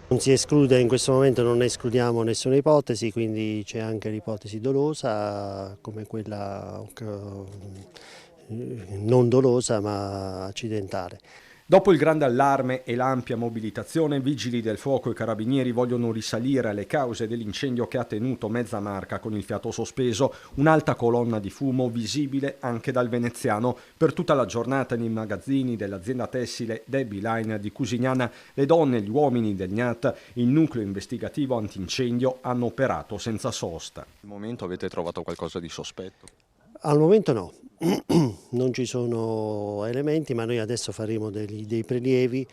Non si esclude, in questo momento non escludiamo nessuna ipotesi, quindi c'è anche l'ipotesi dolosa come quella non dolosa ma accidentale. Dopo il grande allarme e l'ampia mobilitazione, vigili del fuoco e carabinieri vogliono risalire alle cause dell'incendio che ha tenuto mezza Marca con il fiato sospeso, un'alta colonna di fumo visibile anche dal veneziano. Per tutta la giornata nei magazzini dell'azienda tessile Debbie Line di Cusignana, le donne e gli uomini del GNAT, il nucleo investigativo antincendio, hanno operato senza sosta. Al momento avete trovato qualcosa di sospetto? Al momento no, non ci sono elementi, ma noi adesso faremo dei prelievi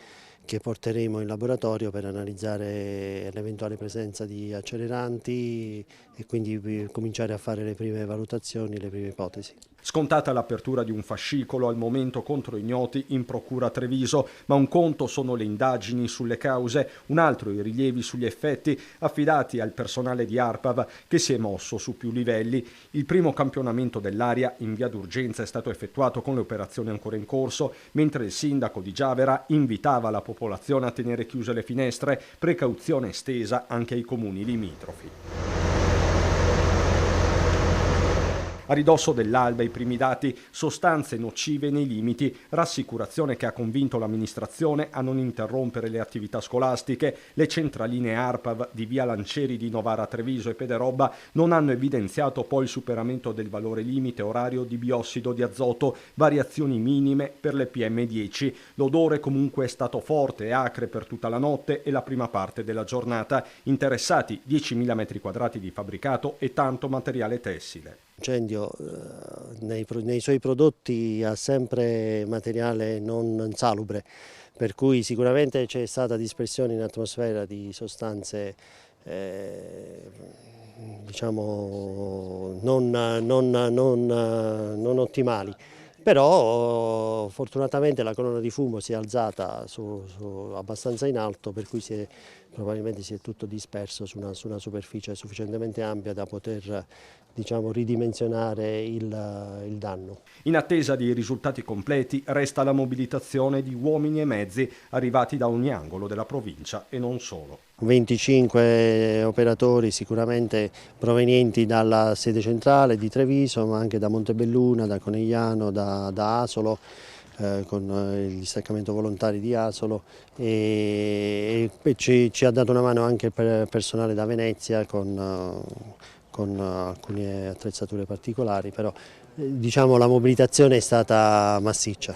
che porteremo in laboratorio per analizzare l'eventuale presenza di acceleranti e quindi cominciare a fare le prime valutazioni, le prime ipotesi. Scontata l'apertura di un fascicolo al momento contro ignoti in procura Treviso, ma un conto sono le indagini sulle cause, un altro i rilievi sugli effetti affidati al personale di ARPAV che si è mosso su più livelli. Il primo campionamento dell'area in via d'urgenza è stato effettuato con le operazioni ancora in corso, mentre il sindaco di Giavera invitava la popolazione a tenere chiuse le finestre, precauzione estesa anche ai comuni limitrofi. A ridosso dell'alba i primi dati, sostanze nocive nei limiti, rassicurazione che ha convinto l'amministrazione a non interrompere le attività scolastiche. Le centraline ARPAV di via Lancieri di Novara Treviso e Pederobba non hanno evidenziato poi il superamento del valore limite orario di biossido di azoto, variazioni minime per le PM10. L'odore comunque è stato forte e acre per tutta la notte e la prima parte della giornata. Interessati 10.000 metri quadrati di fabbricato e tanto materiale tessile. L'incendio nei suoi prodotti ha sempre materiale non insalubre, per cui sicuramente c'è stata dispersione in atmosfera di sostanze diciamo non ottimali. Però fortunatamente la colonna di fumo si è alzata abbastanza in alto, per cui probabilmente si è tutto disperso su una superficie sufficientemente ampia da poter, diciamo, ridimensionare il danno. In attesa di risultati completi resta la mobilitazione di uomini e mezzi arrivati da ogni angolo della provincia e non solo. 25 operatori sicuramente provenienti dalla sede centrale di Treviso, ma anche da Montebelluna, da Conegliano, da Asolo, con il distaccamento volontari di Asolo, e ci ha dato una mano anche il personale da Venezia con alcune attrezzature particolari, però diciamo la mobilitazione è stata massiccia.